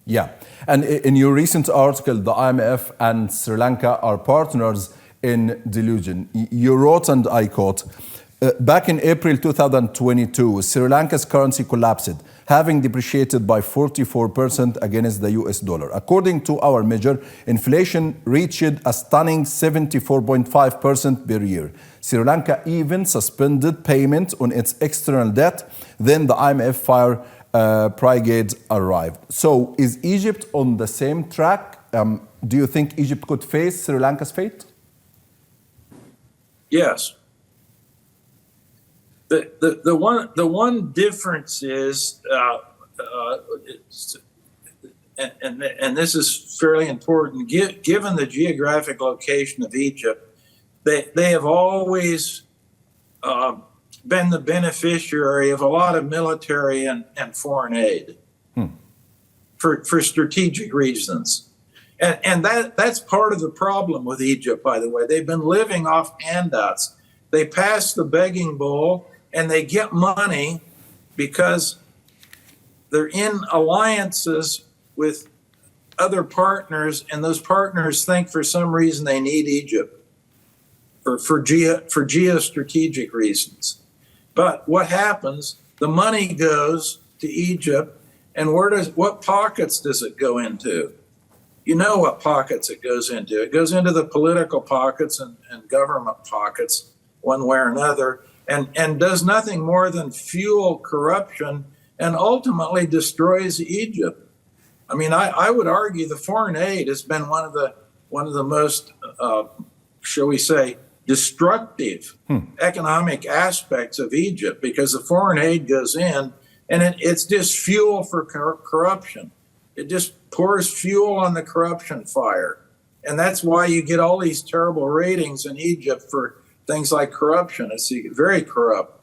Yeah. And in your recent article, the IMF and Sri Lanka are partners in delusion. You wrote, and I quote, back in April 2022, Sri Lanka's currency collapsed, having depreciated by 44% against the US dollar. According to our measure, inflation reached a stunning 74.5% per year. Sri Lanka even suspended payment on its external debt. Then the IMF fire brigade arrived. So is Egypt on the same track? Do you think Egypt could face Sri Lanka's fate? Yes. The one difference is, and this is fairly important, given the geographic location of Egypt, they have always been the beneficiary of a lot of military and foreign aid for strategic reasons. And that's part of the problem with Egypt, by the way. They've been living off handouts. They pass the begging bowl and they get money because they're in alliances with other partners, and those partners think for some reason they need Egypt for geostrategic reasons. But what happens, the money goes to Egypt, and what pockets does it go into? You know what pockets it goes into. It goes into the political pockets and government pockets, one way or another, and does nothing more than fuel corruption and ultimately destroys Egypt. I mean, I would argue the foreign aid has been one of the most, shall we say, destructive economic aspects of Egypt, because the foreign aid goes in and it's just fuel for corruption. It just pours fuel on the corruption fire. And that's why you get all these terrible ratings in Egypt for things like corruption. It's very corrupt.